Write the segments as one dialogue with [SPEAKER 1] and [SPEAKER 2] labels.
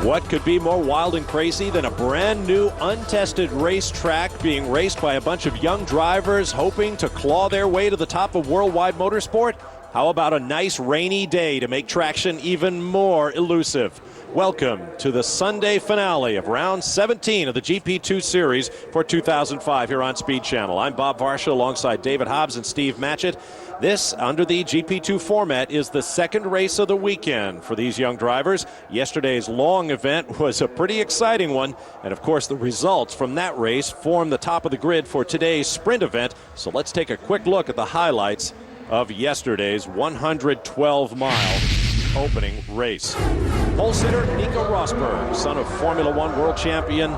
[SPEAKER 1] What could be more wild and crazy than a brand new untested racetrack being raced by a bunch of young drivers hoping to claw their way to the top of worldwide motorsport? How about a nice rainy day to make traction even more elusive? Welcome to the Sunday finale of round 17 of the GP2 series for 2005 here on Speed Channel. I'm Bob Varsha alongside David Hobbs and Steve Matchett. This, under the GP2 format, is the second race of the weekend for these young drivers. Yesterday's long event was a pretty exciting one, and of course the results from that race form the top of the grid for today's sprint event. So let's take a quick look at the highlights of yesterday's 112-mile opening race. Pole sitter Nico Rosberg, son of Formula One world champion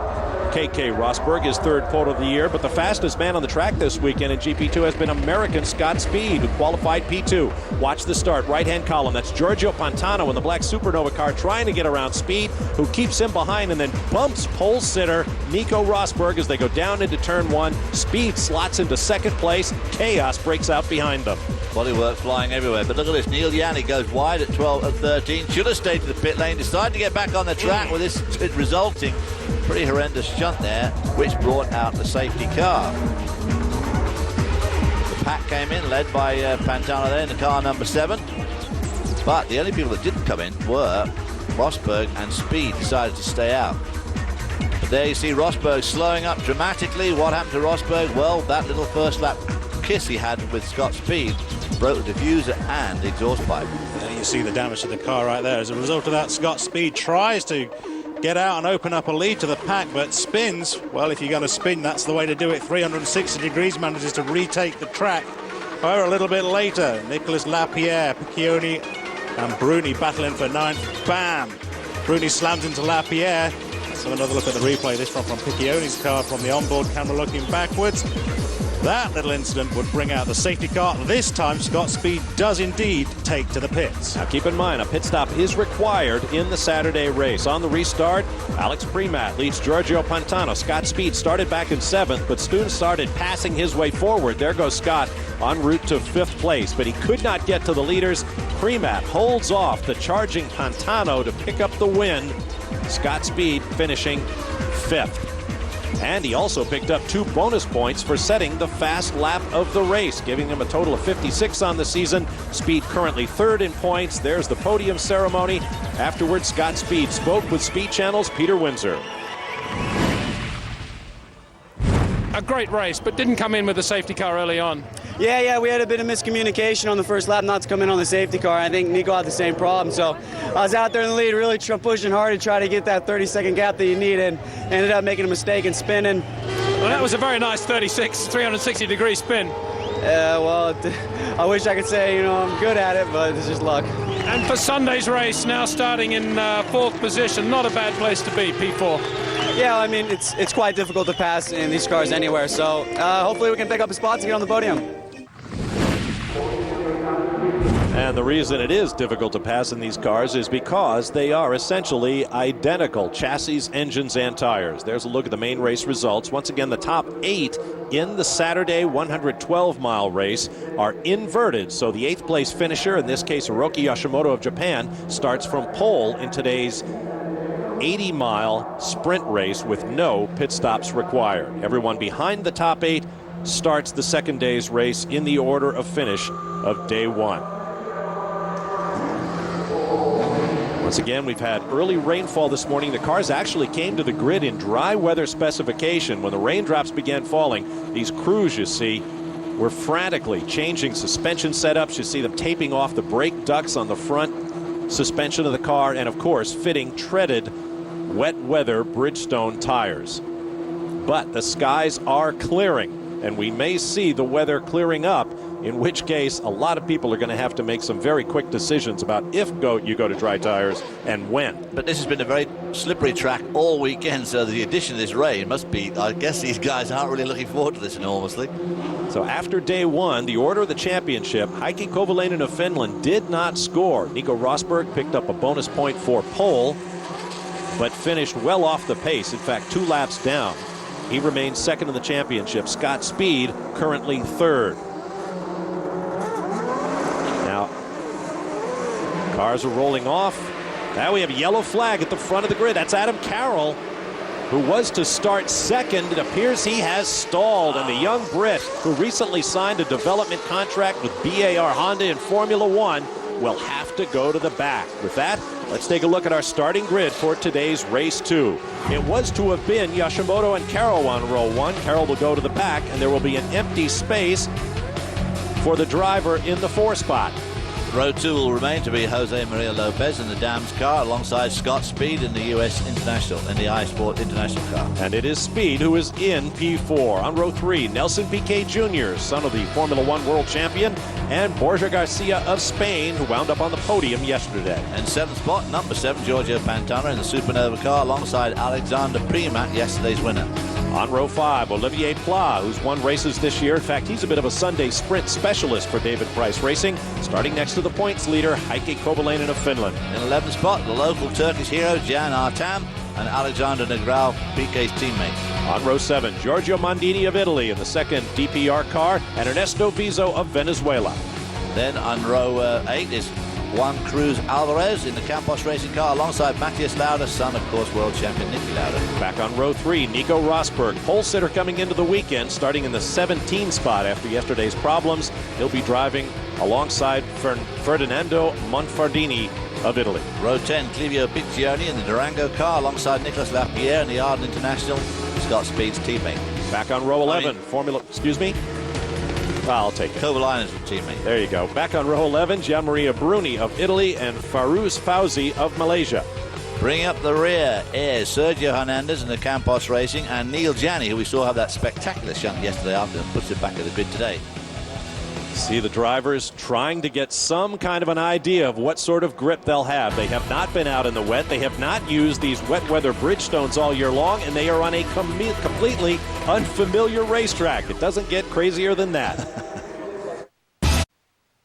[SPEAKER 1] KK Rosberg, his third pole of the year, but the fastest man on the track this weekend in GP2 has been American Scott Speed, who qualified P2. Watch the start, right-hand column. That's Giorgio Pantano in the black Supernova car trying to get around Speed, who keeps him behind and then bumps pole sitter Nico Rosberg as they go down into turn one. Speed slots into second place. Chaos breaks out behind them.
[SPEAKER 2] Bodywork flying everywhere, but look at this. Neil Yanni goes wide at 12 and 13. Should have stayed to the pit lane. Decided to get back on the track with this resulting pretty horrendous shunt there, which brought out the safety car. The pack came in, led by Pantano there in the car number 7. But the only people that didn't come in were Rosberg and Speed. Decided to stay out. But there you see Rosberg slowing up dramatically. What happened to Rosberg? Well, that little first lap kiss he had with Scott Speed broke the diffuser and the exhaust pipe.
[SPEAKER 3] There you see the damage to the car right there. As a result of that, Scott Speed tries to get out and open up a lead to the pack, but spins. Well, if you're going to spin, that's the way to do it. 360 degrees, manages to retake the track. However, a little bit later, Nicolas Lapierre, Piccioni and Bruni battling for 9th. Bam! Bruni slams into Lapierre. Let's have another look at the replay. This from Piccioni's car from the onboard camera looking backwards. That little incident would bring out the safety car. This time, Scott Speed does indeed take to the pits.
[SPEAKER 1] Now keep in mind, a pit stop is required in the Saturday race. On the restart, Alex Premat leads Giorgio Pantano. Scott Speed started back in 7th, but soon started passing his way forward. There goes Scott en route to 5th place, but he could not get to the leaders. Premat holds off the charging Pantano to pick up the win. Scott Speed finishing 5th. And he also picked up 2 bonus points for setting the fast lap of the race, giving him a total of 56 on the season. Speed currently 3rd in points. There's the podium ceremony. Afterwards, Scott Speed spoke with Speed Channel's Peter Windsor.
[SPEAKER 4] A great race, but didn't come in with the safety car early on.
[SPEAKER 5] Yeah, we had a bit of miscommunication on the first lap not to come in on the safety car. I think Nico had the same problem, so I was out there in the lead really pushing hard to try to get that 30-second gap that you need, and ended up making a mistake and spinning.
[SPEAKER 4] Well, that was a very nice 360-degree spin.
[SPEAKER 5] Well, I wish I could say, I'm good at it, but it's just luck.
[SPEAKER 4] And for Sunday's race, now starting in 4th position, not a bad place to be, P4.
[SPEAKER 5] Yeah, I mean, it's quite difficult to pass in these cars anywhere, so hopefully we can pick up a spot to get on the podium.
[SPEAKER 1] And the reason it is difficult to pass in these cars is because they are essentially identical chassis, engines, and tires. There's a look at the main race results. Once again, the top 8 in the Saturday 112-mile race are inverted. So the 8th place finisher, in this case Hiroki Yoshimoto of Japan, starts from pole in today's 80-mile sprint race with no pit stops required. Everyone behind the top 8 starts the second day's race in the order of finish of day 1. Once again, we've had early rainfall this morning. The cars actually came to the grid in dry weather specification. When the raindrops began falling, these crews, you see, were frantically changing suspension setups. You see them taping off the brake ducts on the front suspension of the car, and of course, fitting treaded wet weather Bridgestone tires. But the skies are clearing, and we may see the weather clearing up, in which case a lot of people are going to have to make some very quick decisions about if you go to dry tires and when.
[SPEAKER 2] But this has been a very slippery track all weekend, so the addition of this rain must be, I guess these guys aren't really looking forward to this enormously.
[SPEAKER 1] So after day 1, the order of the championship, Heikki Kovalainen of Finland did not score. Nico Rosberg picked up a bonus point for pole, but finished well off the pace. In fact, 2 laps down. He remains 2nd in the championship. Scott Speed currently 3rd. Now, cars are rolling off. Now we have a yellow flag at the front of the grid. That's Adam Carroll, who was to start second. It appears he has stalled, and the young Brit, who recently signed a development contract with BAR Honda in Formula One, will have to go to the back. With that, let's take a look at our starting grid for today's race 2. It was to have been Yoshimoto and Carroll on row 1. Carroll will go to the back, and there will be an empty space for the driver in the 4 spot.
[SPEAKER 2] Row 2 will remain to be Jose Maria Lopez in the Dams car alongside Scott Speed in the US International, in the iSport International car.
[SPEAKER 1] And it is Speed who is in P4. On row 3, Nelson Piquet Jr., son of the Formula One world champion, and Borja Garcia of Spain, who wound up on the podium yesterday.
[SPEAKER 2] And 7th spot, number 7, Giorgio Pantana in the Supernova car alongside Alexander Primat, yesterday's winner.
[SPEAKER 1] On row 5, Olivier Pla, who's won races this year. In fact, he's a bit of a Sunday sprint specialist for David Price Racing. Starting next to the points leader, Heikki Kovalainen of Finland.
[SPEAKER 2] In 11th spot, the local Turkish hero, Jan Artam, and Alexander Negrão, Piquet's teammate.
[SPEAKER 1] On row 7, Giorgio Mondini of Italy in the second DPR car, and Ernesto Vizo of Venezuela.
[SPEAKER 2] Then on row 8 is Juan Cruz Alvarez in the Campos Racing car alongside Matthias Lauda, son, of course, world champion Niki Lauda.
[SPEAKER 1] Back on row 3, Nico Rosberg, pole sitter coming into the weekend, starting in the 17 spot after yesterday's problems. He'll be driving alongside Ferdinando Monfardini of Italy.
[SPEAKER 2] Row 10, Clivio Piccioni in the Durango car alongside Nicolas Lapierre in the Arden International, Scott Speed's teammate.
[SPEAKER 1] Back on row 11, I'll take it.
[SPEAKER 2] Kovalainen's teammate.
[SPEAKER 1] There you go. Back on row 11, Gianmaria Bruni of Italy and Farouz Fauzi of Malaysia.
[SPEAKER 2] Bringing up the rear is Sergio Hernandez in the Campos Racing and Neil Janney, who we saw have that spectacular shunt yesterday after puts it back at the grid today.
[SPEAKER 1] See the drivers trying to get some kind of an idea of what sort of grip they'll have. They have not been out in the wet. They have not used these wet weather Bridgestones all year long, and they are on a completely unfamiliar racetrack. It doesn't get crazier than that.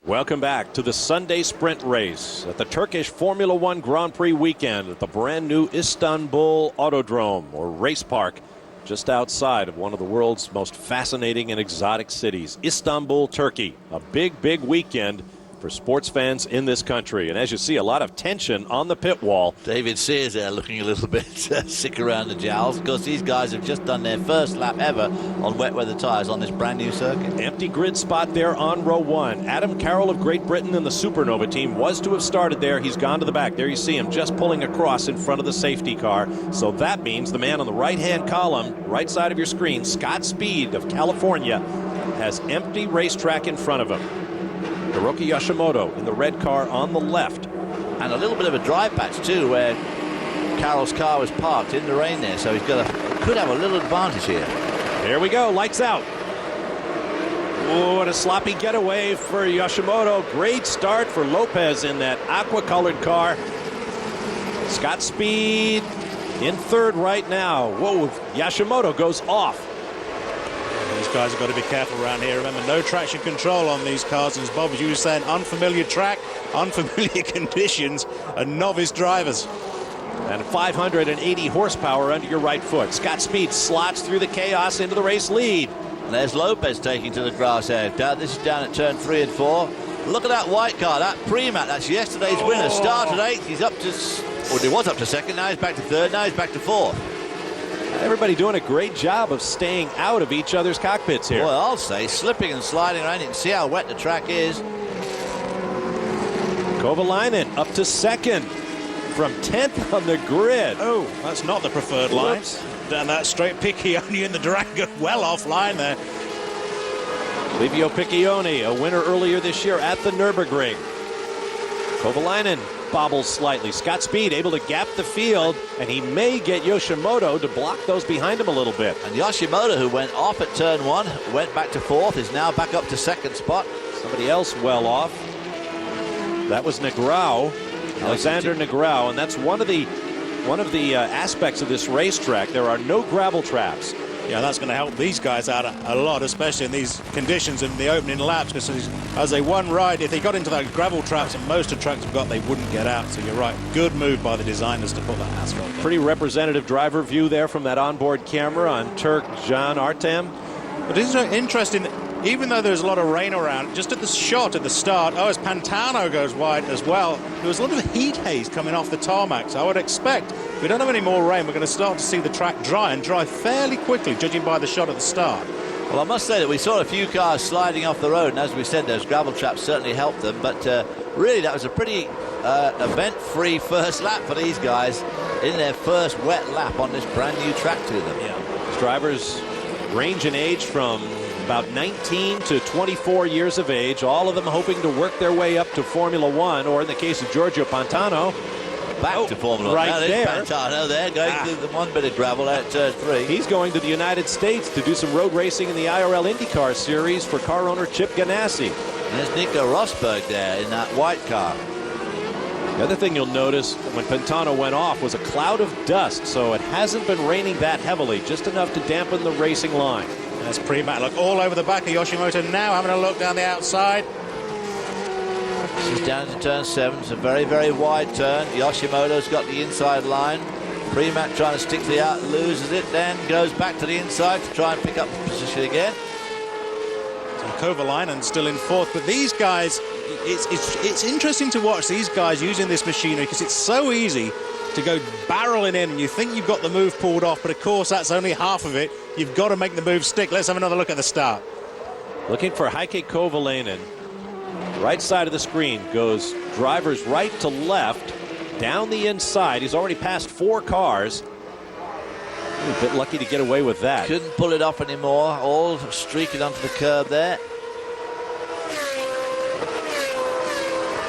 [SPEAKER 1] Welcome back to the Sunday Sprint race at the Turkish Formula One Grand Prix weekend at the brand new Istanbul Autodrome, or race park, just outside of one of the world's most fascinating and exotic cities, Istanbul, Turkey. A big, big weekend for sports fans in this country. And as you see, a lot of tension on the pit wall.
[SPEAKER 2] David Sears there looking a little bit sick around the jowls because these guys have just done their first lap ever on wet weather tires on this brand new circuit.
[SPEAKER 1] Empty grid spot there on row 1. Adam Carroll of Great Britain and the Supernova team was to have started there. He's gone to the back. There you see him just pulling across in front of the safety car. So that means the man on the right-hand column, right side of your screen, Scott Speed of California, has empty racetrack in front of him. Hiroki Yoshimoto in the red car on the left.
[SPEAKER 2] And a little bit of a dry patch too, where Carroll's car was parked in the rain there, so he's could have a little advantage here.
[SPEAKER 1] There we go, lights out. Oh, what a sloppy getaway for Yoshimoto. Great start for Lopez in that aqua-colored car. Scott Speed in third right now. Whoa, Yoshimoto goes off.
[SPEAKER 3] These guys have got to be careful around here. Remember, no traction control on these cars. And as Bob, as you were saying, unfamiliar track, unfamiliar conditions, and novice drivers.
[SPEAKER 1] And 580 horsepower under your right foot. Scott Speed slots through the chaos into the race lead.
[SPEAKER 2] And there's Lopez taking to the grass here. This is down at turn 3 and 4. Look at that white car, that Primat. That's yesterday's winner. Started 8th. He's up to, well, he was up to 2nd. Now he's back to 3rd. Now he's back to 4th.
[SPEAKER 1] Everybody doing a great job of staying out of each other's cockpits here.
[SPEAKER 2] Well, I'll say slipping and sliding around. You can see how wet the track is.
[SPEAKER 1] Kovalainen up to 2nd from 10th on the grid.
[SPEAKER 3] Oh, that's not the preferred line. Down that straight, Piccioni in the Durango, well offline there.
[SPEAKER 1] Livio Piccioni, a winner earlier this year at the Nürburgring. Kovalainen bobbles slightly. Scott Speed able to gap the field, and he may get Yoshimoto to block those behind him a little bit.
[SPEAKER 2] And Yoshimoto, who went off at turn 1, went back to 4th, is now back up to 2nd spot.
[SPEAKER 1] Somebody else well off. That was Negrão, Alexander Negrão, and that's one of the aspects of this racetrack. There are no gravel traps.
[SPEAKER 3] Yeah, that's going to help these guys out a lot, especially in these conditions in the opening laps, because as they won ride, if they got into those gravel traps, and most of the tracks have got, they wouldn't get out. So you're right, good move by the designers to put that asphalt there.
[SPEAKER 1] Pretty representative driver view there from that onboard camera on Turk Jan Artem.
[SPEAKER 3] But it's interesting, even though there's a lot of rain around, just at the shot at the start, as Pantano goes wide as well, there was a lot of heat haze coming off the tarmac. So I would expect, if we don't have any more rain, we're going to start to see the track dry fairly quickly, judging by the shot at the start.
[SPEAKER 2] Well, I must say that we saw a few cars sliding off the road, and as we said, those gravel traps certainly helped them. But really, that was a pretty event-free first lap for these guys in their first wet lap on this brand new track to them.
[SPEAKER 1] Yeah. These drivers range in age from about 19 to 24 years of age, all of them hoping to work their way up to Formula One, or in the case of Giorgio Pantano,
[SPEAKER 2] back to Formula One.
[SPEAKER 1] Right there.
[SPEAKER 2] Pantano there, going through the one bit of gravel at turn 3.
[SPEAKER 1] He's going to the United States to do some road racing in the IRL IndyCar Series for car owner Chip Ganassi.
[SPEAKER 2] And there's Nico Rosberg there in that white car.
[SPEAKER 1] The other thing you'll notice when Pantano went off was a cloud of dust, so it hasn't been raining that heavily, just enough to dampen the racing line.
[SPEAKER 3] That's Premac. Look all over the back of Yoshimoto now, having a look down the outside.
[SPEAKER 2] This is down to turn 7. It's a very, very wide turn. Yoshimoto's got the inside line. Premac trying to stick to the out, loses it, then goes back to the inside to try and pick up the position again.
[SPEAKER 3] So Kovalainen still in 4th, but these guys, it's interesting to watch these guys using this machinery, because it's so easy to go barreling in and you think you've got the move pulled off, but of course that's only half of it. You've got to make the move stick. Let's have another look at the start.
[SPEAKER 1] Looking for Heikki Kovalainen. Right side of the screen goes drivers right to left, down the inside. He's already passed 4 cars. A bit lucky to get away with that.
[SPEAKER 2] Couldn't pull it off anymore. All streaking onto the curb there.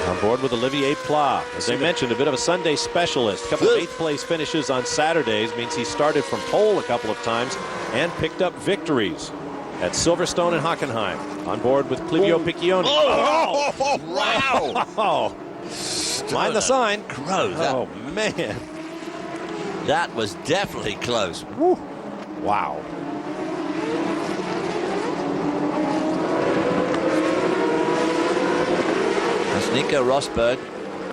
[SPEAKER 1] On board with Olivier Pla. As I mentioned, a bit of a Sunday specialist. A couple of 8th place finishes on Saturdays means he started from pole a couple of times and picked up victories at Silverstone and Hockenheim. On board with Clivio Piccioni.
[SPEAKER 2] Oh, wow.
[SPEAKER 1] Oh, mind the sign.
[SPEAKER 2] Gross.
[SPEAKER 1] Oh, man.
[SPEAKER 2] That was definitely close.
[SPEAKER 1] Woo. Wow.
[SPEAKER 2] That's Nico Rosberg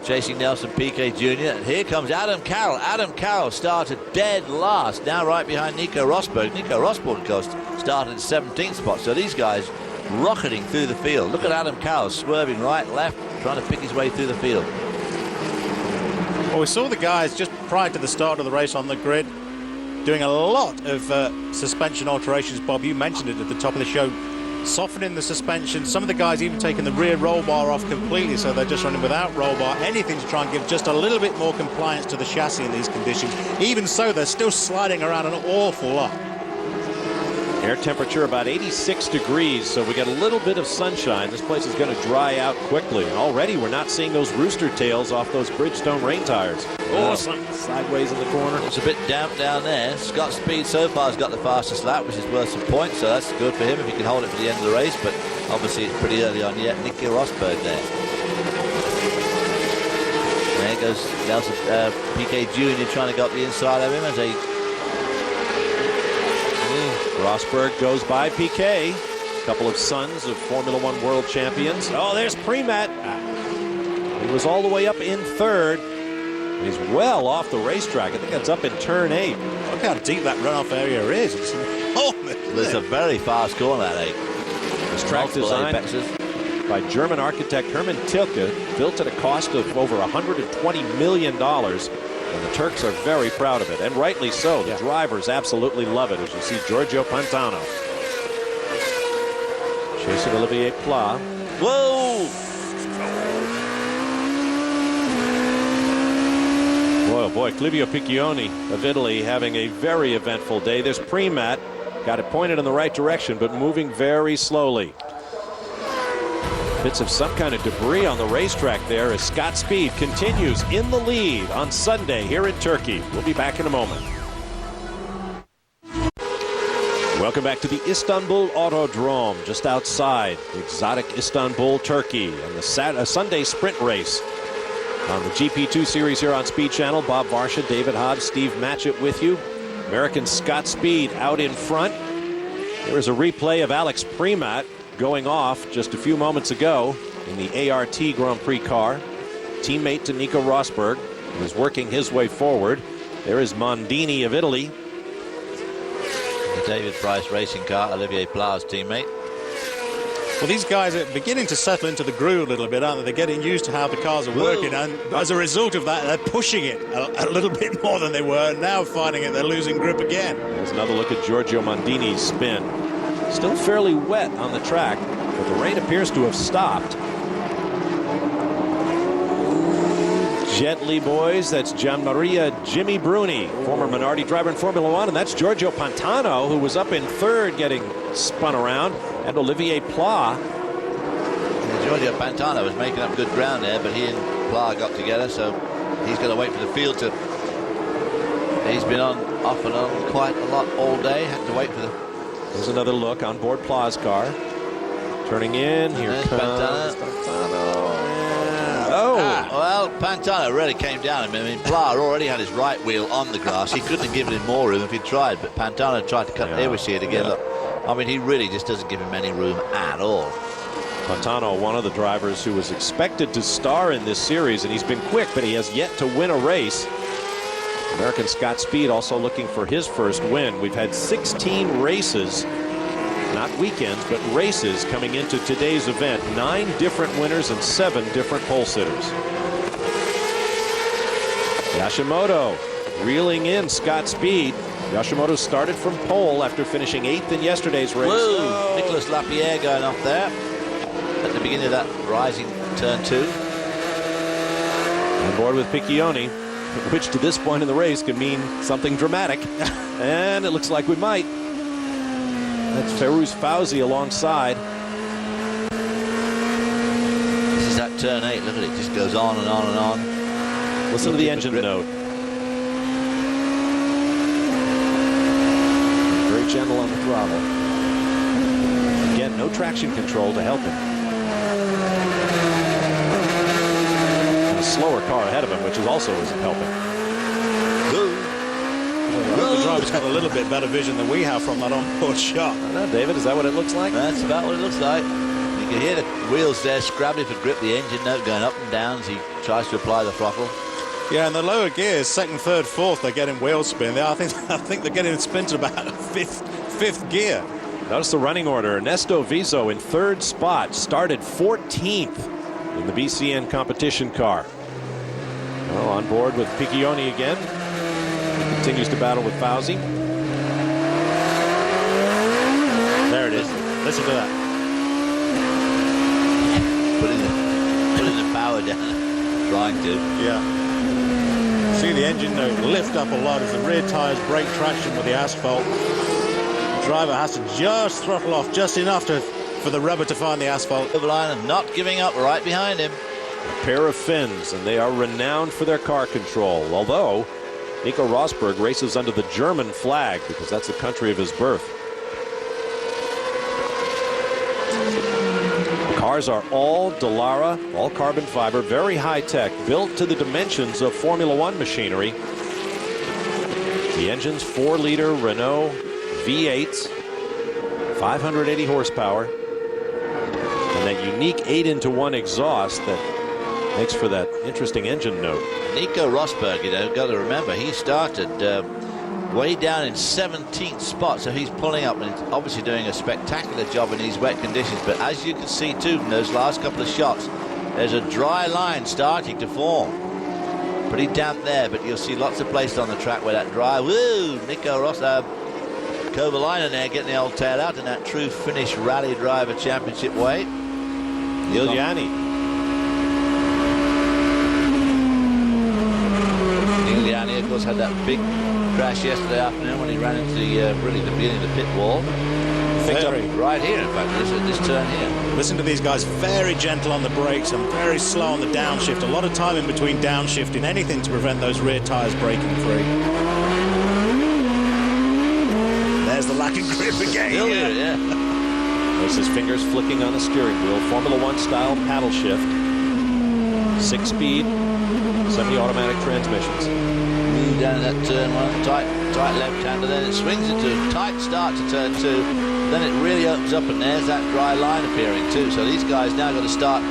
[SPEAKER 2] chasing Nelson Piquet Jr. And here comes Adam Carroll. Adam Carroll started dead last, now right behind Nico Rosberg. Nico Rosberg, of course, started in 17th spot. So these guys rocketing through the field. Look at Adam Carroll swerving right, left, trying to pick his way through the field.
[SPEAKER 3] Well, we saw the guys just prior to the start of the race on the grid doing a lot of suspension alterations. Bob, you mentioned it at the top of the show. Softening the suspension. Some of the guys even taking the rear roll bar off completely, so they're just running without roll bar. Anything to try and give just a little bit more compliance to the chassis in these conditions. Even so, they're still sliding around an awful lot.
[SPEAKER 1] Air temperature about 86 degrees, so we got a little bit of sunshine. This place is going to dry out quickly. And already we're not seeing those rooster tails off those Bridgestone rain tires. Oh, sideways in the corner.
[SPEAKER 2] It's a bit damp down there. Scott Speed so far has got the fastest lap, which is worth some points, so that's good for him if he can hold it for the end of the race, but obviously it's pretty early on yet. Nico Rosberg there. There goes Nelson Piquet Jr. trying to go up the inside of him as he...
[SPEAKER 1] Rosberg goes by Piquet. A couple of sons of Formula One world champions. Oh, there's Premac. He was all the way up in 3rd. He's well off the racetrack. I think that's up in turn 8.
[SPEAKER 3] Look how deep that runoff area is. It's enormous.
[SPEAKER 2] There's a very fast corner, that 8.
[SPEAKER 1] This track designed by German architect Hermann Tilke, built at a cost of over $120 million. And the Turks are very proud of it, and rightly so. The drivers absolutely love it, as you see Giorgio Pantano chasing Olivier Pla.
[SPEAKER 2] Whoa!
[SPEAKER 1] Boy, oh boy, Clivio Piccioni of Italy having a very eventful day. There's Premac, got it pointed in the right direction, but moving very slowly. Bits of some kind of debris on the racetrack there as Scott Speed continues in the lead on Sunday here in Turkey. We'll be back in a moment. Welcome back to the Istanbul Autodrome, just outside the exotic Istanbul, Turkey, and the Sunday sprint race on the GP2 series here on Speed Channel. Bob Varsha, David Hobbs, Steve Matchett with you. American Scott Speed out in front. There is a replay of Alex Premac going off just a few moments ago in the ART Grand Prix car. Teammate to Nico Rosberg, who is working his way forward. There is Mondini of Italy.
[SPEAKER 2] The David Price racing car, Olivier Pla's teammate.
[SPEAKER 3] Well, these guys are beginning to settle into the groove a little bit, aren't they? They're getting used to how the cars are working, and as a result of that, they're pushing it a little bit more than they were. Now finding it, they're losing grip again.
[SPEAKER 1] There's another look at Giorgio Mondini's spin. Still fairly wet on the track, but the rain appears to have stopped. Gently, boys. That's Gianmaria Jimmy Bruni, former Minardi driver in Formula One, and that's Giorgio Pantano, who was up in third getting spun around, and Olivier Pla.
[SPEAKER 2] Yeah, Giorgio Pantano was making up good ground there, but he and Pla got together, so he's going to wait for the field to... He's been off and on quite a lot all day. Had to wait for the...
[SPEAKER 1] There's another look on board Pla's car. Turning in, here comes Pantano. Oh!
[SPEAKER 2] Well, Pantano really came down. I mean, Pla already had his right wheel on the grass. He couldn't have given him more room if he tried, but Pantano tried to cut. Here we see it again. Look, I mean, he really just doesn't give him any room at all.
[SPEAKER 1] Pantano, one of the drivers who was expected to star in this series, and he's been quick, but he has yet to win a race. American Scott Speed also looking for his first win. We've had 16 races, not weekends, but races coming into today's event. 9 different winners and 7 different pole sitters. Yashimoto reeling in Scott Speed. Yashimoto started from pole after finishing 8th in yesterday's race.
[SPEAKER 2] Whoa! Nicolas Lapierre going off there at the beginning of that rising turn 2.
[SPEAKER 1] On board with Piccioni, which to this point in the race can mean something dramatic. And it looks like we might. That's Ferruz Fauzi alongside.
[SPEAKER 2] This is that turn 8. Look at it. Just goes on and on and on.
[SPEAKER 1] Listen to the engine note. Very gentle on the throttle. Again, no traction control to help him. And a slower car ahead of him, which is also isn't helping.
[SPEAKER 3] The driver's got a little bit better vision than we have from that onboard shot.
[SPEAKER 1] I know, David, is that what it looks like?
[SPEAKER 2] That's about what it looks like. You can hear the wheels there scrabbling for grip, the engine note going up and down as he tries to apply the throttle.
[SPEAKER 3] Yeah, in the lower gears, 2nd, 3rd, 4th, they're getting wheel spin. I think they're getting spin to about 5th gear.
[SPEAKER 1] Notice the running order. Ernesto Viso in 3rd spot, started 14th in the BCN competition car. Well, on board with Piccioni again. He continues to battle with Fauzi. There it is. Listen to that.
[SPEAKER 2] Putting the power down. Trying to.
[SPEAKER 3] Yeah. See the engine note lift up a lot as the rear tires break traction with the asphalt. The driver has to just throttle off just enough for the rubber to find the asphalt.
[SPEAKER 2] Kovalainen not giving up, right behind him.
[SPEAKER 1] A pair of Finns, and they are renowned for their car control. Although Nico Rosberg races under the German flag because that's the country of his birth. Cars are all Dallara, all carbon fiber, very high tech, built to the dimensions of Formula One machinery. The engine's 4-liter Renault V8s, 580 horsepower, and that unique 8-into-1 exhaust that makes for that interesting engine note.
[SPEAKER 2] Nico Rosberg, you know, got to remember, he started way down in 17th spot, so he's pulling up and he's obviously doing a spectacular job in these wet conditions. But as you can see too from those last couple of shots, there's a dry line starting to form. Pretty damp there, but you'll see lots of places on the track where that dry. Woo! Nico Rosberg, Kovalainen there getting the old tail out in that true Finnish Rally Driver Championship way.
[SPEAKER 1] Giuliani.
[SPEAKER 2] Giuliani, of course, had that big crash yesterday afternoon when he ran into the really the beginning of the pit wall. Picked up right here, in fact, this turn here.
[SPEAKER 3] Listen to these guys, very gentle on the brakes and very slow on the downshift. A lot of time in between downshifting, anything to prevent those rear tires breaking free. There's the lack of grip again.
[SPEAKER 2] Still here, yeah.
[SPEAKER 1] Notice his fingers flicking on the steering wheel. Formula One style paddle shift. 6-speed, semi-automatic transmissions.
[SPEAKER 2] Move down that turn 1, tight left-hander, then it swings into a tight start to turn 2, then it really opens up and there's that dry line appearing too. So these guys now got to start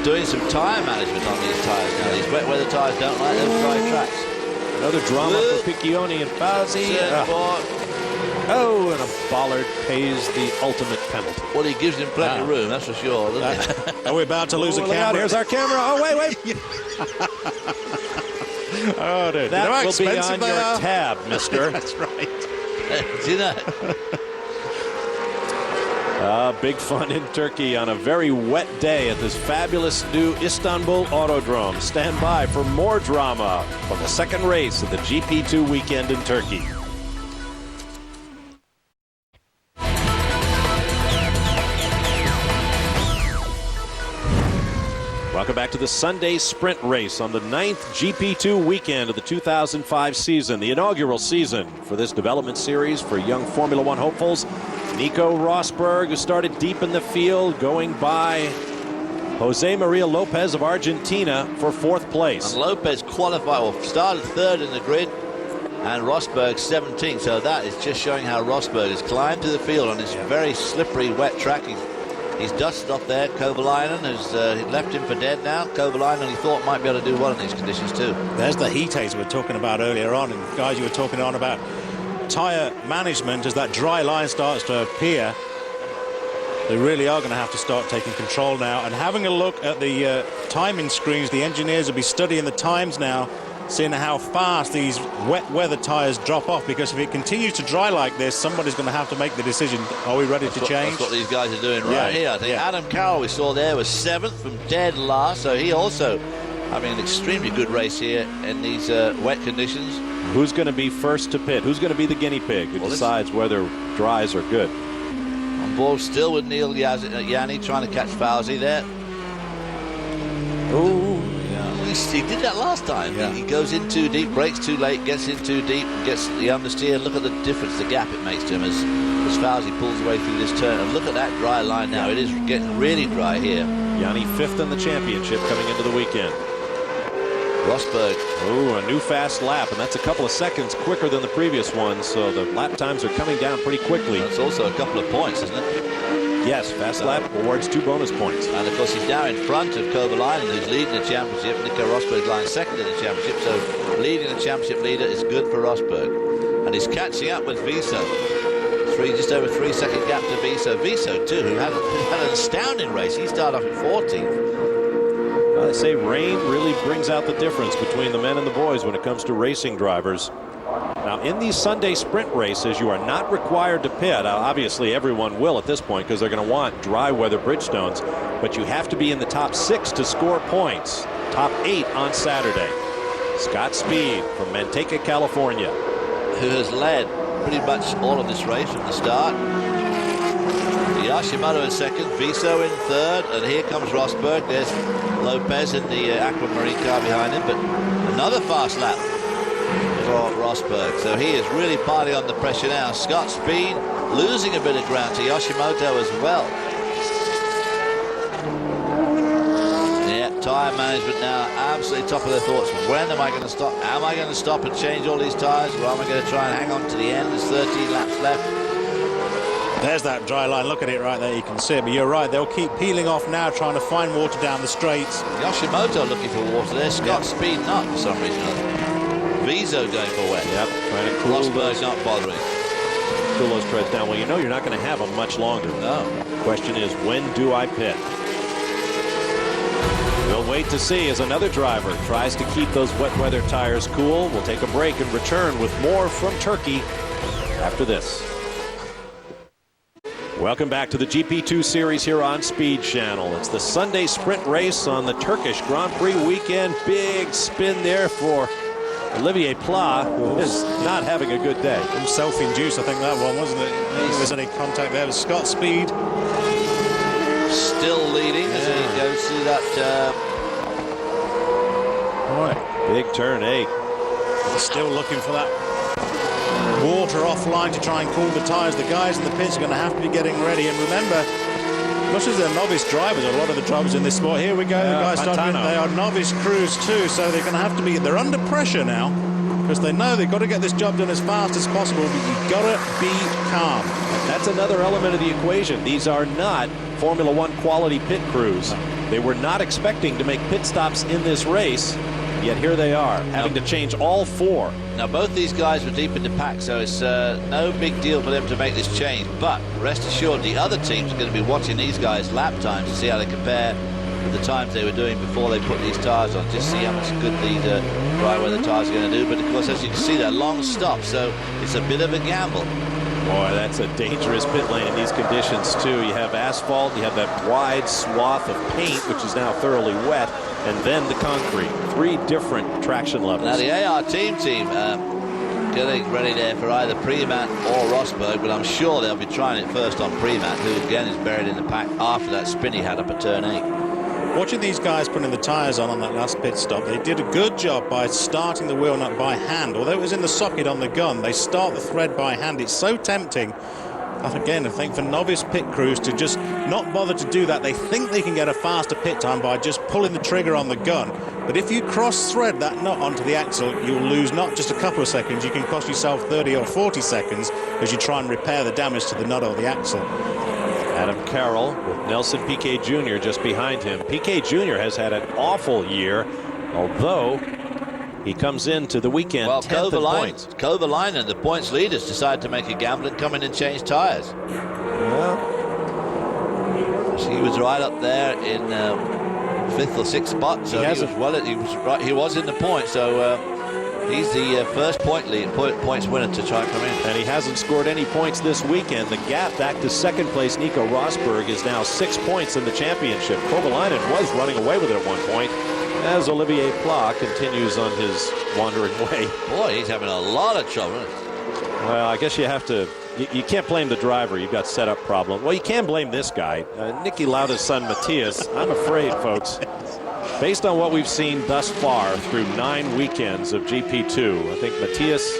[SPEAKER 2] doing some tyre management on these tyres now. These wet weather tyres don't like those dry tracks.
[SPEAKER 1] Another drama for Piccioni and Fauzi. Oh, and a bollard pays the ultimate penalty.
[SPEAKER 2] Well, he gives him plenty of room, that's for sure, doesn't he?
[SPEAKER 3] Are we about to lose a
[SPEAKER 1] Look out,
[SPEAKER 3] camera?
[SPEAKER 1] here's our camera. Oh, wait.
[SPEAKER 3] Oh, dude.
[SPEAKER 1] That
[SPEAKER 3] You know how
[SPEAKER 1] will be
[SPEAKER 3] expensive
[SPEAKER 1] on
[SPEAKER 3] they
[SPEAKER 1] your
[SPEAKER 3] are?
[SPEAKER 1] tab, mister.
[SPEAKER 3] That's right.
[SPEAKER 2] Do you know?
[SPEAKER 1] Big fun in Turkey on a very wet day at this fabulous new Istanbul Autodrome. Stand by for more drama from the second race of the GP2 weekend in Turkey. Welcome back to the Sunday sprint race on the 9th GP2 weekend of the 2005 season, the inaugural season for this development series for young Formula One hopefuls. Nico Rosberg, who started deep in the field, going by Jose Maria Lopez of Argentina for 4th place.
[SPEAKER 2] And Lopez qualified, or started 3rd in the grid, and Rosberg 17th. So that is just showing how Rosberg has climbed to the field on this very slippery, wet track. He's dusted off there. Kovalainen has left him for dead now. Kovalainen, he thought, might be able to do well in these conditions too.
[SPEAKER 3] There's the heat haze we were talking about earlier on, and guys, you were talking on about tyre management as that dry line starts to appear. They really are going to have to start taking control now, and having a look at the timing screens. The engineers will be studying the times now, seeing how fast these wet weather tyres drop off, because if it continues to dry like this, somebody's going to have to make the decision. Are we ready to change?
[SPEAKER 2] That's what these guys are doing right here. I think Adam Carroll, we saw there, was 7th from dead last, so he also having an extremely good race here in these wet conditions.
[SPEAKER 1] Who's going to be first to pit? Who's going to be the guinea pig who decides whether dries are good?
[SPEAKER 2] On board still with Neil Yanni trying to catch Fauzi there.
[SPEAKER 1] Oh,
[SPEAKER 2] He did that last time.
[SPEAKER 3] Yeah.
[SPEAKER 2] He goes in too deep, breaks too late, gets in too deep, gets the understeer. Look at the difference, the gap it makes to him as Fauzi pulls away through this turn. And look at that dry line now. It is getting really dry here.
[SPEAKER 1] Yanni 5th in the championship coming into the weekend.
[SPEAKER 2] Rosberg.
[SPEAKER 1] Oh, a new fast lap, and that's a couple of seconds quicker than the previous one, so the lap times are coming down pretty quickly.
[SPEAKER 2] That's also a couple of points, isn't it?
[SPEAKER 1] Yes, fast lap awards 2 bonus points.
[SPEAKER 2] And of course he's now in front of Kovalainen, who's leading the championship. Nico Rosberg lying 2nd in the championship, so leading the championship leader is good for Rosberg. And he's catching up with Viso. Just over 3-second gap to Viso. Viso too, who had an astounding race. He started off at 14th.
[SPEAKER 1] They say rain really brings out the difference between the men and the boys when it comes to racing drivers. Now, in these Sunday sprint races, you are not required to pit. Obviously, everyone will at this point because they're going to want dry weather Bridgestones. But you have to be in the top 6 to score points. Top 8 on Saturday. Scott Speed from Manteca, California,
[SPEAKER 2] who has led pretty much all of this race from the start. Yashimoto in 2nd, Viso in 3rd, and here comes Rosberg. There's Lopez in the aquamarine car behind him, but another fast lap for Rosberg. So he is really piling on the pressure now. Scott Speed losing a bit of ground to Yashimoto as well. Yeah, tyre management now absolutely top of their thoughts. When am I going to stop? Am I going to stop and change all these tyres, or am I going to try and hang on to the end? There's 13 laps left.
[SPEAKER 3] There's that dry line. Look at it right there. You can see it. But you're right. They'll keep peeling off now, trying to find water down the straights.
[SPEAKER 2] Yashimoto looking for water there. Scott Speed not for some reason. Viso going for wet.
[SPEAKER 1] Yep, trying to cool
[SPEAKER 2] Rosberg not bothering.
[SPEAKER 1] Cool those treads down. Well, you know you're not going to have them much longer.
[SPEAKER 2] No.
[SPEAKER 1] Question is, when do I pit? We'll wait to see as another driver tries to keep those wet weather tires cool. We'll take a break and return with more from Turkey after this. Welcome back to the GP2 series here on Speed Channel. It's the Sunday sprint race on the Turkish Grand Prix weekend. Big spin there for Olivier Pla, who is not having a good day.
[SPEAKER 3] Self-induced, I think that one, wasn't it? I don't think there was any contact there. It was Scott Speed.
[SPEAKER 2] Still leading as he goes through that.
[SPEAKER 1] Big turn 8.
[SPEAKER 3] Still looking for that water offline to try and cool the tyres. The guys in the pits are going to have to be getting ready. And remember, much as they're novice drivers, a lot of the drivers in this sport, here we go, the guys starting, they are novice crews too, so they're going to have to be, they're under pressure now, because they know they've got to get this job done as fast as possible, but you've got to be calm.
[SPEAKER 1] That's another element of the equation. These are not Formula One quality pit crews. They were not expecting to make pit stops in this race. and yet here they are, having to change all 4.
[SPEAKER 2] Now, both these guys were deep in the pack, so it's no big deal for them to make this change. But rest assured, the other teams are going to be watching these guys' lap times to see how they compare with the times they were doing before they put these tyres on, just see how much good the dry weather tyres are going to do. But of course, as you can see, they're long stops, so it's a bit of a gamble.
[SPEAKER 1] Boy, that's a dangerous pit lane in these conditions, too. You have asphalt, you have that wide swath of paint, which is now thoroughly wet, and then the concrete. 3 different traction levels.
[SPEAKER 2] Now, the AR team getting ready there for either Priemann or Rosberg, but I'm sure they'll be trying it first on Priemann, who again is buried in the pack after that spin he had up at turn 8.
[SPEAKER 3] Watching these guys putting the tyres on that last pit stop, they did a good job by starting the wheel nut by hand. Although it was in the socket on the gun, they start the thread by hand. It's so tempting. And again, I think for novice pit crews to just not bother to do that. They think they can get a faster pit time by just pulling the trigger on the gun. But if you cross-thread that nut onto the axle, you'll lose not just a couple of seconds, you can cost yourself 30 or 40 seconds as you try and repair the damage to the nut or the axle.
[SPEAKER 1] Adam Carroll with Nelson Piquet Jr. just behind him. Piquet Jr. has had an awful year, although he comes into the weekend 10th in points.
[SPEAKER 2] Kovalainen, the points leaders, decided to make a gamble and come in and change tyres.
[SPEAKER 1] Well,
[SPEAKER 2] he was right up there in 5th or 6th spot, so he was in the point. So he's the first points winner to try and come in.
[SPEAKER 1] And he hasn't scored any points this weekend. The gap back to second place Nico Rosberg is now 6 points in the championship. Kovalainen was running away with it at one point as Olivier Pla continues on his wandering way.
[SPEAKER 2] Boy, he's having a lot of trouble.
[SPEAKER 1] Well, I guess you have to. You can't blame the driver. You've got setup problem. Well, you can blame this guy, Niki Lauda's son Matthias. I'm afraid, folks, based on what we've seen thus far through 9 weekends of GP2, I think Matthias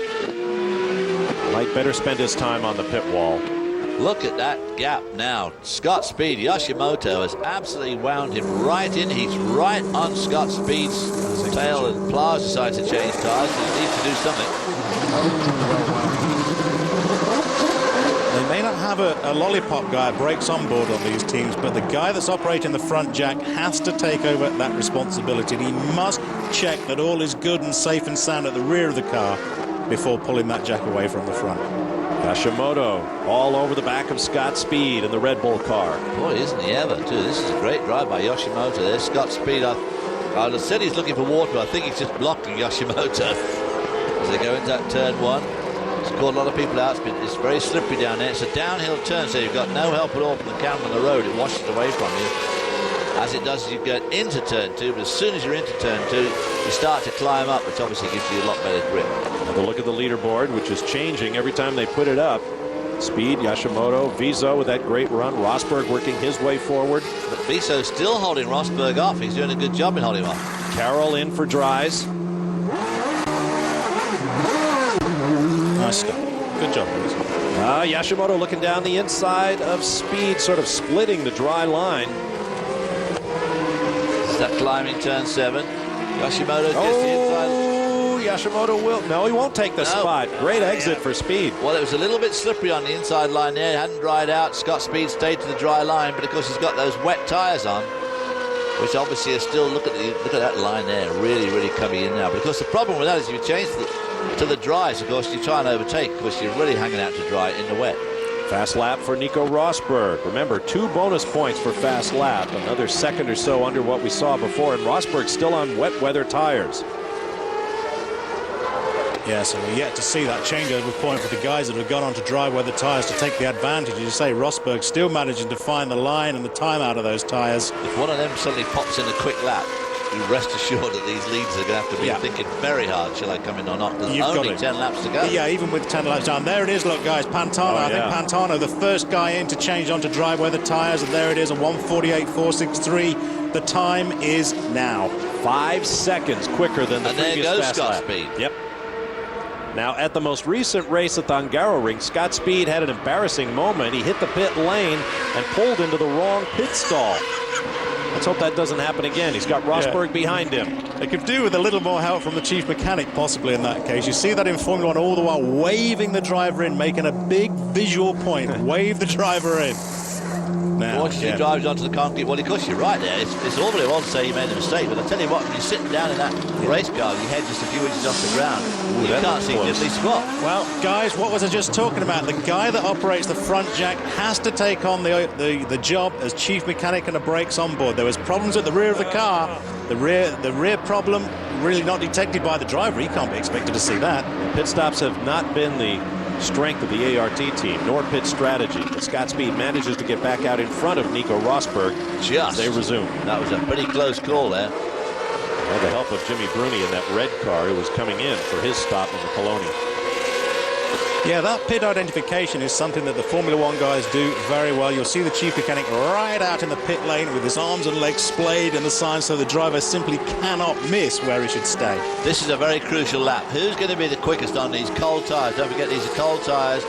[SPEAKER 1] might better spend his time on the pit wall.
[SPEAKER 2] Look at that gap now. Scott Speed, Yoshimoto has absolutely wound him right in. He's right on Scott Speed's tail, and Pla's decided to change tyres. He needs to do something.
[SPEAKER 3] They may not have a lollipop guy that breaks on board on these teams, but the guy that's operating the front jack has to take over that responsibility. And he must check that all is good and safe and sound at the rear of the car before pulling that jack away from the front.
[SPEAKER 1] Yoshimoto all over the back of Scott Speed in the Red Bull car.
[SPEAKER 2] Boy, isn't he ever, too. This is a great drive by Yoshimoto. There's Scott Speed. I said he's looking for water. I think he's just blocking Yoshimoto as they go into that turn 1. It's caught a lot of people out. It's very slippery down there. It's a downhill turn, so you've got no help at all from the camera on the road. It washes away from you, as it does as you get into turn 2. But as soon as you're into turn 2, you start to climb up, which obviously gives you a lot better grip.
[SPEAKER 1] Have a look at the leaderboard, which is changing every time they put it up. Speed, Yoshimoto, Viso with that great run. Rosberg working his way forward.
[SPEAKER 2] But Viso's still holding Rosberg off. He's doing a good job in holding him off.
[SPEAKER 1] Carroll in for dries.
[SPEAKER 3] Nice stop. Good job, Lewis.
[SPEAKER 1] Yoshimoto looking down the inside of Speed, sort of splitting the dry line.
[SPEAKER 2] This is that climbing turn 7. Yoshimoto gets the inside.
[SPEAKER 1] Yoshimoto will. No, he won't take the spot. Great exit for Speed.
[SPEAKER 2] Well, it was a little bit slippery on the inside line there. It hadn't dried out. Scott Speed stayed to the dry line, but of course he's got those wet tyres on, which obviously are still. Look at that line there, really coming in now. But of course the problem with that is if you change to the dries, of course you try and overtake. Of course you're really hanging out to dry in the wet.
[SPEAKER 1] Fast lap for Nico Rosberg. Remember, 2 bonus points for fast lap. Another second or so under what we saw before, and Rosberg still on wet weather tires.
[SPEAKER 3] Yeah, so we're yet to see that changeover point for the guys that have gone on to dry weather tyres to take the advantage. As you say, Rosberg still managing to find the line and the time out of those tyres.
[SPEAKER 2] If one of them suddenly pops in a quick lap, you rest assured that these leads are going to have to be thinking very hard, shall I come in or not? There's only 10 laps to go.
[SPEAKER 3] Yeah, even with 10 laps down. There it is, look, guys, Pantano. I think Pantano, the first guy in to change onto dry weather tyres, and there it is, a 1:48.463. The time is now.
[SPEAKER 1] 5 seconds quicker than the previous fast lap.
[SPEAKER 2] Scott Speed.
[SPEAKER 1] Yep. Now, at the most recent race at the Hungaroring, Scott Speed had an embarrassing moment. He hit the pit lane and pulled into the wrong pit stall. Let's hope that doesn't happen again. He's got Rosberg behind him.
[SPEAKER 3] They could do with a little more help from the chief mechanic, possibly, in that case. You see that in Formula 1 all the while, waving the driver in, making a big visual point. Wave the driver in.
[SPEAKER 2] Forces he drives onto the concrete. Well, of course, you're right there. It's all very well to say he made a mistake, but I tell you what, when you're sitting down in that race car, your head just a few inches off the ground, you can't see diddly squat.
[SPEAKER 3] Well, guys, what was I just talking about? The guy that operates the front jack has to take on the job as chief mechanic and the brakes on board. There was problems at the rear of the car. The rear problem really not detected by the driver. He can't be expected to see that.
[SPEAKER 1] Pit stops have not been the strength of the ART team, nor pit strategy. But Scott Speed manages to get back out in front of Nico Rosberg as they resume.
[SPEAKER 2] That was a pretty close call there.
[SPEAKER 1] With the help of Jimmy Bruni in that red car who was coming in for his stop in the Colonia.
[SPEAKER 3] Yeah, that pit identification is something that the Formula One guys do very well. You'll see the chief mechanic right out in the pit lane with his arms and legs splayed and the sign, so the driver simply cannot miss where he should stay.
[SPEAKER 2] This is a very crucial lap. Who's going to be the quickest on these cold tyres? Don't forget, these are cold tyres.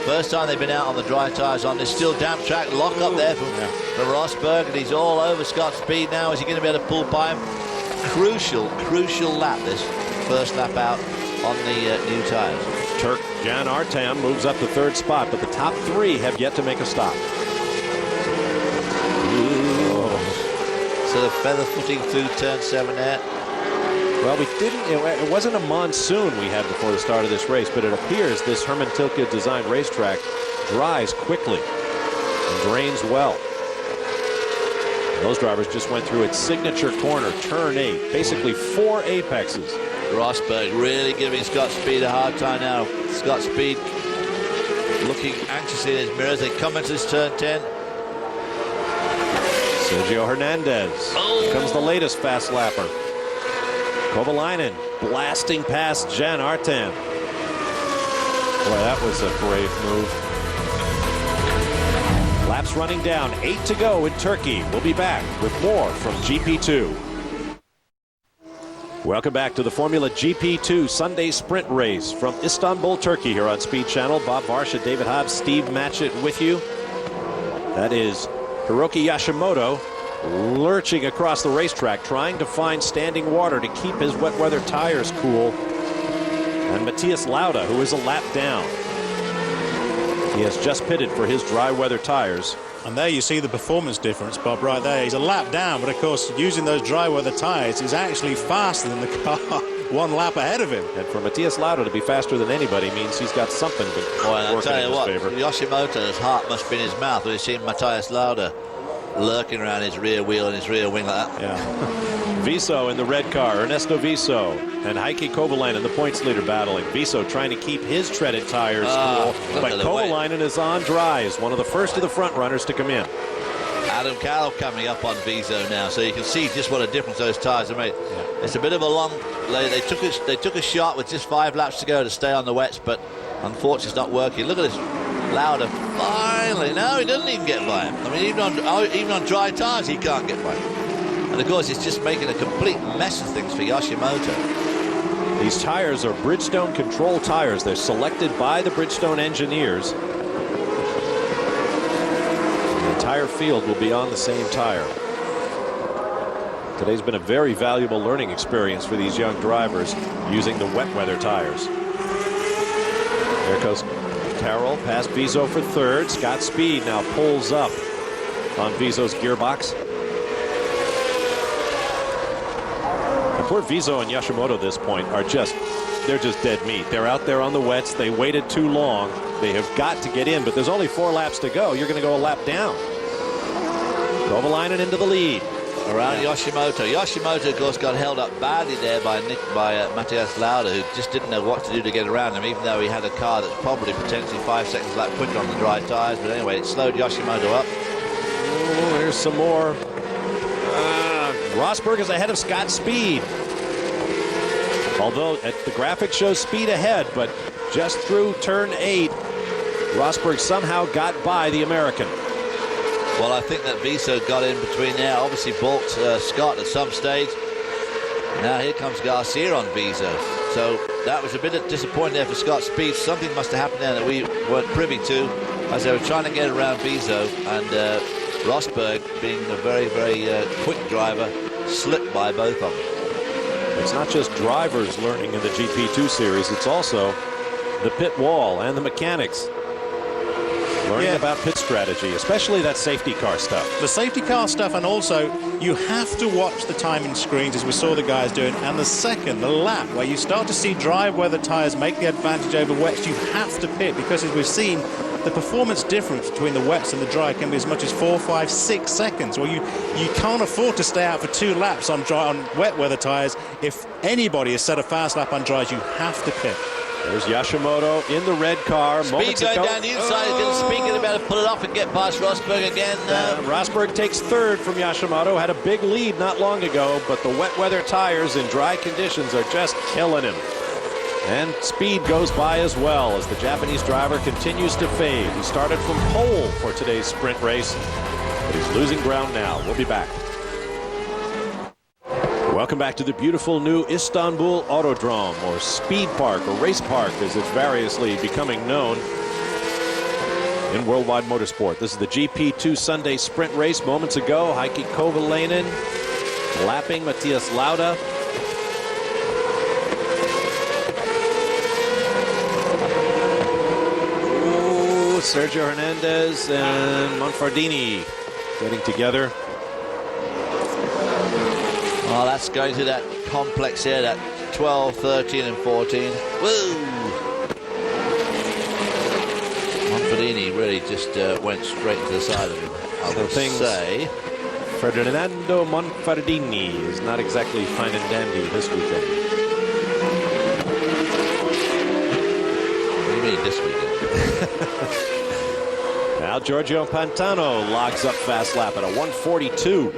[SPEAKER 2] First time they've been out on the dry tyres on this still damp track. Lock up there for Rosberg, and he's all over Scott Speed now. Is he going to be able to pull by him? Crucial lap, this first lap out on the new tyres.
[SPEAKER 1] Turk Jan Artem moves up the third spot, but the top three have yet to make a stop.
[SPEAKER 2] So the feather footing through turn 7 there.
[SPEAKER 1] Well, we didn't. It wasn't a monsoon we had before the start of this race, but it appears this Herman Tilke designed racetrack dries quickly and drains well. And those drivers just went through its signature corner, turn 8, basically 4 apexes.
[SPEAKER 2] Rosberg really giving Scott Speed a hard time now. Scott Speed looking anxiously in his mirror as they come into this turn 10.
[SPEAKER 1] Sergio Hernandez becomes the latest fast lapper. Kovalainen blasting past Jan Artem. Boy, that was a brave move. Laps running down, 8 to go in Turkey. We'll be back with more from GP2. Welcome back to the Formula GP2 Sunday Sprint Race from Istanbul, Turkey, here on Speed Channel. Bob Varsha, David Hobbs, Steve Matchett with you. That is Hiroki Yashimoto lurching across the racetrack, trying to find standing water to keep his wet weather tires cool. And Matthias Lauda, who is a lap down. He has just pitted for his dry weather tires.
[SPEAKER 3] And there you see the performance difference, Bob, right there. He's a lap down, but of course, using those dry weather tires, he's actually faster than the car 1 lap ahead of him.
[SPEAKER 1] And for Matthias Lauda to be faster than anybody means he's got something working in his favor.
[SPEAKER 2] Yoshimoto's heart must be in his mouth when he's seen Matthias Lauda lurking around his rear wheel and his rear wing like that.
[SPEAKER 1] Yeah. Viso in the red car, Ernesto Viso, and Heikki Kovalainen, the points leader, battling. Viso trying to keep his treaded tires cool, but Kovalainen is on dries, one of the first of the front runners to come in.
[SPEAKER 2] Adam Carroll coming up on Viso now, so you can see just what a difference those tires have made. Yeah. It's a bit of a long. They took a shot with just 5 laps to go to stay on the wets, but unfortunately it's not working. Look at this. Lauda finally. No, he doesn't even get by him. I mean, even on dry tires, he can't get by him. And of course, it's just making a complete mess of things for Yoshimoto.
[SPEAKER 1] These tires are Bridgestone control tires. They're selected by the Bridgestone engineers. The entire field will be on the same tire. Today's been a very valuable learning experience for these young drivers using the wet weather tires. There goes Carroll past Viso for third. Scott Speed now pulls up on Viso's gearbox. And poor Viso and Yoshimoto at this point are they're just dead meat. They're out there on the wets. They waited too long. They have got to get in, but there's only 4 laps to go. You're going to go a lap down. Kovalainen into the lead.
[SPEAKER 2] Around Yoshimoto. Yoshimoto, of course, got held up badly there by Matthias Lauda, who just didn't know what to do to get around him, even though he had a car that's probably potentially 5 seconds lap quicker on the dry tires. But anyway, it slowed Yoshimoto up.
[SPEAKER 1] Oh, here's some more. Rosberg is ahead of Scott Speed. Although the graphic shows Speed ahead, but just through turn 8, Rosberg somehow got by the American.
[SPEAKER 2] Well, I think that Viso got in between there, obviously balked Scott at some stage. Now here comes Garcia on Viso. So that was a bit disappointing there for Scott Speed. Something must have happened there that we weren't privy to as they were trying to get around Viso. And Rosberg, being a very, very quick driver, slipped by both of them.
[SPEAKER 1] It's not just drivers learning in the GP2 series, it's also the pit wall and the mechanics. Learning about pit strategy, especially that safety car stuff.
[SPEAKER 3] The safety car stuff, and also you have to watch the timing screens, as we saw the guys doing. And the lap, where you start to see dry weather tyres make the advantage over wets, you have to pit, because as we've seen, the performance difference between the wets and the dry can be as much as 4, 5, 6 seconds. Well, you can't afford to stay out for 2 laps on wet weather tyres. If anybody has set a fast lap on dries, you have to pit.
[SPEAKER 1] There's Yashimoto in the red car.
[SPEAKER 2] Speed going down the inside. He's going to speak it about to pull it off and get past Rosberg again.
[SPEAKER 1] Rosberg takes third from Yashimoto. Had a big lead not long ago, but the wet weather tires in dry conditions are just killing him. And Speed goes by as well as the Japanese driver continues to fade. He started from pole for today's sprint race, but he's losing ground now. We'll be back. Welcome back to the beautiful new Istanbul Autodrome, or Speed Park, or Race Park as it's variously becoming known in worldwide motorsport. This is the GP2 Sunday sprint race. Moments ago, Heikki Kovalainen lapping Matthias Lauda. Ooh, Sergio Hernandez and Monfardini getting together.
[SPEAKER 2] Oh, that's going through that complex here, that 12, 13, and 14. Woo! Monfardini really just went straight to the side of him, I would say.
[SPEAKER 1] Ferdinando Monfardini is not exactly fine and dandy this weekend.
[SPEAKER 2] What do you mean this weekend?
[SPEAKER 1] Now Giorgio Pantano logs up fast lap at a 1:42.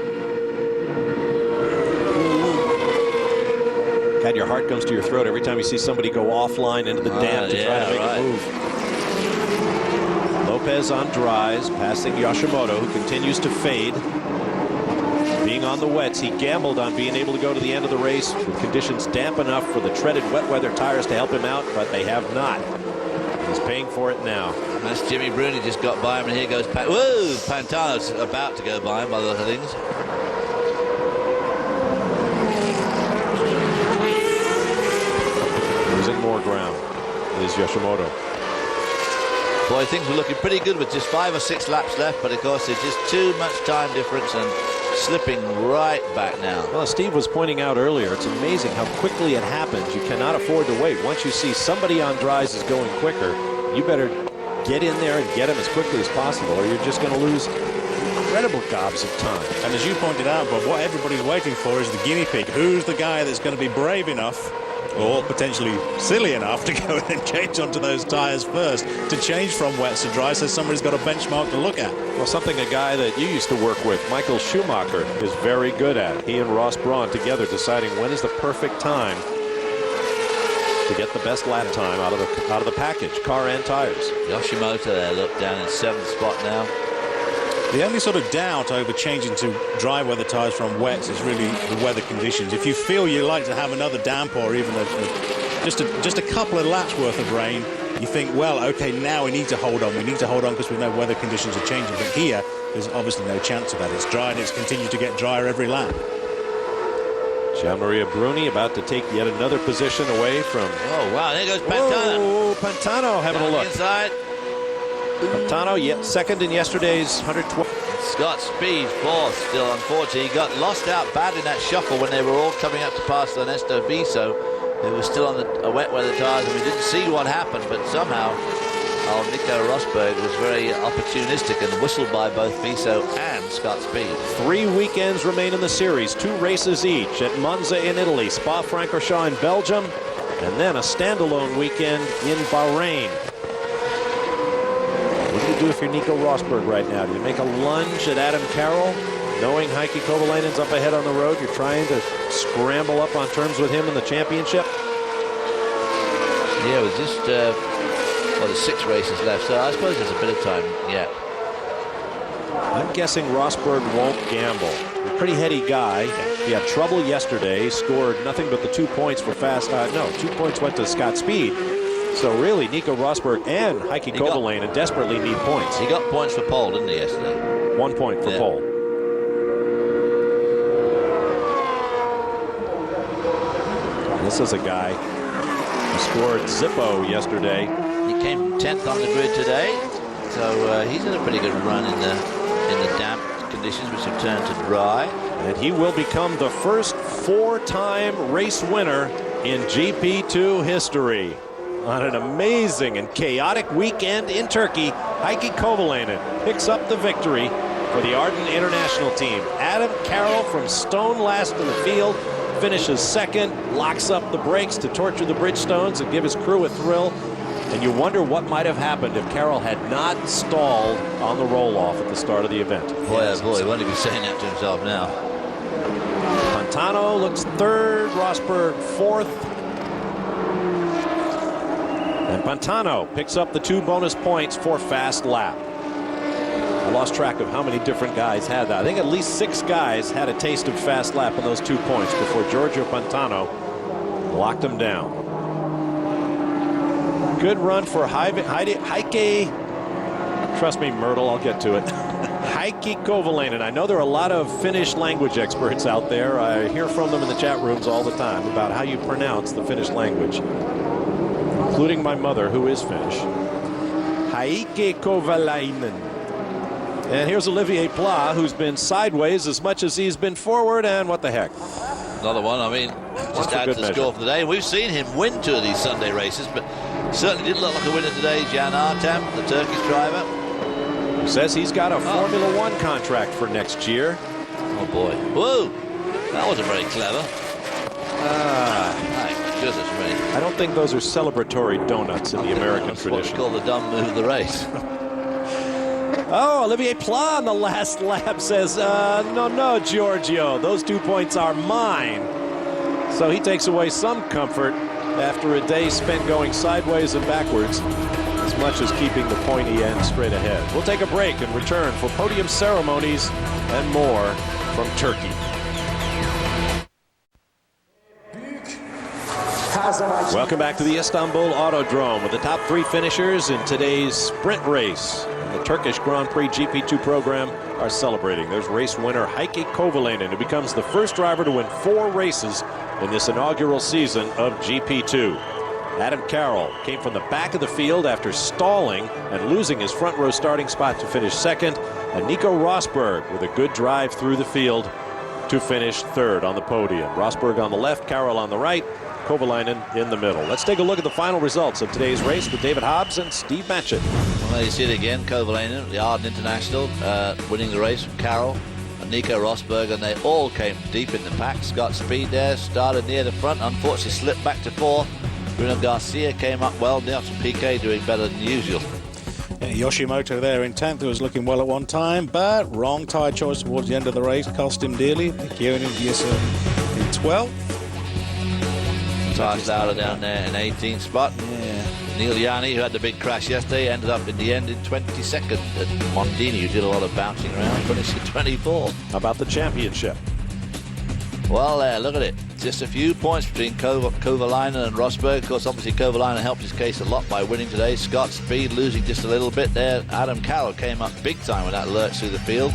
[SPEAKER 1] God, your heart comes to your throat every time you see somebody go offline into the dam to try to make a move. Lopez on dries, passing Yashimoto, who continues to fade. Being on the wets, he gambled on being able to go to the end of the race with conditions damp enough for the treaded wet weather tires to help him out, but they have not. He's paying for it now.
[SPEAKER 2] That's Jimmy Bruni just got by him, and here goes whoa! Pantano's about to go by him by the look of things.
[SPEAKER 1] Losing more ground is Yashimoto.
[SPEAKER 2] Boy, things were looking pretty good with just 5 or 6 laps left, but of course there's just too much time difference and slipping right back now.
[SPEAKER 1] Well, as Steve was pointing out earlier, it's amazing how quickly it happens. You cannot afford to wait. Once you see somebody on dries is going quicker, you better get in there and get him as quickly as possible, or you're just going to lose incredible gobs of time.
[SPEAKER 3] And as you pointed out, Bob, what everybody's waiting for is the guinea pig. Who's the guy that's going to be brave enough, or potentially silly enough, to go in and change onto those tires first, to change from wets to dry, so somebody's got a benchmark to look at?
[SPEAKER 1] Well, something a guy that you used to work with, Michael Schumacher, is very good at. He and Ross Brawn together deciding when is the perfect time to get the best lap time out of the package, car and tires.
[SPEAKER 2] Yoshimoto there, look, down in 7th spot now.
[SPEAKER 3] The only sort of doubt over changing to dry weather tyres from wets is really the weather conditions. If you feel you like to have another damp or even just a couple of laps worth of rain, you think, well, okay, now we need to hold on. We need to hold on because we know weather conditions are changing. But here, there's obviously no chance of that. It's dry and it's continued to get drier every lap.
[SPEAKER 1] Gian-Maria Bruni about to take yet another position away from...
[SPEAKER 2] Oh, wow, there goes Pantano.
[SPEAKER 1] Oh, Pantano having a look.
[SPEAKER 2] Inside.
[SPEAKER 1] Pantano, second in yesterday's 112.
[SPEAKER 2] Scott Speed, 4th still, unfortunately. He got lost out bad in that shuffle when they were all coming up to pass Ernesto Viso. It was still on the wet weather tires, and we didn't see what happened, but somehow Nico Rosberg was very opportunistic and whistled by both Viso and Scott Speed.
[SPEAKER 1] 3 weekends remain in the series, 2 races each at Monza in Italy, Spa-Francorchamps in Belgium, and then a standalone weekend in Bahrain. What do you do if you're Nico Rosberg right now? Do you make a lunge at Adam Carroll? Knowing Heikki Kovalainen's up ahead on the road, you're trying to scramble up on terms with him in the championship?
[SPEAKER 2] Yeah, with just, there's 6 races left, so I suppose there's a bit of time yet.
[SPEAKER 1] I'm guessing Rosberg won't gamble. He's a pretty heady guy. He had trouble yesterday, scored nothing but the 2 points for 2 points went to Scott Speed. So really, Nico Rosberg and Heikki Kovalainen desperately need points.
[SPEAKER 2] He got points for pole, didn't he, yesterday?
[SPEAKER 1] 1 point for pole. And this is a guy who scored Zippo yesterday.
[SPEAKER 2] He came 10th on the grid today. So he's in a pretty good run in the damp conditions, which have turned to dry.
[SPEAKER 1] And he will become the first 4-time race winner in GP2 history. On an amazing and chaotic weekend in Turkey, Heikki Kovalainen picks up the victory for the Arden International team. Adam Carroll from stone last in the field finishes second, locks up the brakes to torture the Bridgestones and give his crew a thrill. And you wonder what might have happened if Carroll had not stalled on the roll-off at the start of the event.
[SPEAKER 2] Boy, oh boy, won't he be saying that to himself now.
[SPEAKER 1] Pantano looks third, Rosberg fourth. And Pantano picks up the 2 bonus points for fast lap. I lost track of how many different guys had that. I think at least 6 guys had a taste of fast lap in those 2 points before Giorgio Pantano locked them down. Good run for Heikki. Trust me, Myrtle, I'll get to it. Heikki Kovalainen. I know there are a lot of Finnish language experts out there. I hear from them in the chat rooms all the time about how you pronounce the Finnish language, including my mother, who is Finnish. Heikki Kovalainen. And here's Olivier Pla, who's been sideways as much as he's been forward, and what the heck.
[SPEAKER 2] Another one, I mean, just adds to the score for the day. We've seen him win 2 of these Sunday races, but certainly didn't look like a winner today. Jan Artem, the Turkish driver,
[SPEAKER 1] says he's got a Formula One contract for next year.
[SPEAKER 2] Oh boy. Whoa! That wasn't very clever. My goodness me.
[SPEAKER 1] I don't think those are celebratory donuts in the American tradition.
[SPEAKER 2] What we call the dumb move of the race.
[SPEAKER 1] Oh, Olivier Pla on the last lap says, no, Giorgio, those 2 points are mine. So he takes away some comfort after a day spent going sideways and backwards, as much as keeping the pointy end straight ahead. We'll take a break and return for podium ceremonies and more from Turkey. Welcome back to the Istanbul Autodrome with the top 3 finishers in today's sprint race. And the Turkish Grand Prix GP2 program are celebrating. There's race winner Heikki Kovalainen, who becomes the first driver to win 4 races in this inaugural season of GP2. Adam Carroll came from the back of the field after stalling and losing his front row starting spot to finish second. And Nico Rosberg with a good drive through the field to finish third on the podium. Rosberg on the left, Carroll on the right, Kovalainen in the middle. Let's take a look at the final results of today's race with David Hobbs and Steve Matchett.
[SPEAKER 2] Well, you see it again, Kovalainen, the Arden International, winning the race from Carroll and Nico Rosberg, and they all came deep in the pack. Scott Speed there started near the front, unfortunately slipped back to 4. Bruno Garcia came up well, Nelson Piquet doing better than usual.
[SPEAKER 3] Yeah, Yoshimoto there in 10th, who was looking well at one time, but wrong tyre choice towards the end of the race cost him dearly. Kieran in 12th.
[SPEAKER 2] Tires Lauda down there in 18th spot.
[SPEAKER 3] Yeah.
[SPEAKER 2] Neil Yanni, who had the big crash yesterday, ended up in the end in 22nd. And Mondini, who did a lot of bouncing around, finished at 24.
[SPEAKER 1] How about the championship?
[SPEAKER 2] Well, look at it. Just a few points between Kovalainen and Rosberg. Of course, obviously, Kovalainen helped his case a lot by winning today. Scott Speed losing just a little bit there. Adam Carroll came up big time with that lurch through the field.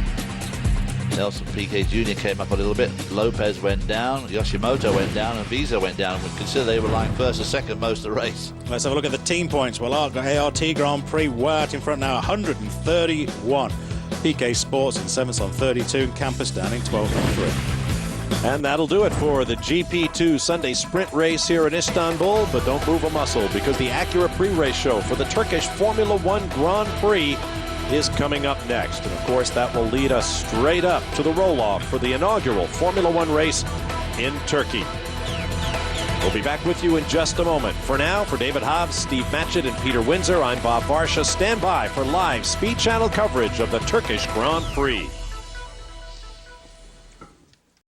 [SPEAKER 2] Nelson Piquet Jr. came up a little bit. Lopez went down, Yoshimoto went down, and Visa went down. And we consider they were lying first or second most of the race.
[SPEAKER 3] Let's have a look at the team points. Well, ART Grand Prix way out in front now, 131. PK Sports in 7th on 32, and Campus down in 12th on 3.
[SPEAKER 1] And that'll do it for the GP2 Sunday sprint race here in Istanbul. But don't move a muscle, because the Acura pre-race show for the Turkish Formula One Grand Prix is coming up next. And of course, that will lead us straight up to the roll-off for the inaugural Formula One race in Turkey. We'll be back with you in just a moment. For now, for David Hobbs, Steve Matchett, and Peter Windsor, I'm Bob Varsha. Stand by for live Speed Channel coverage of the Turkish Grand Prix.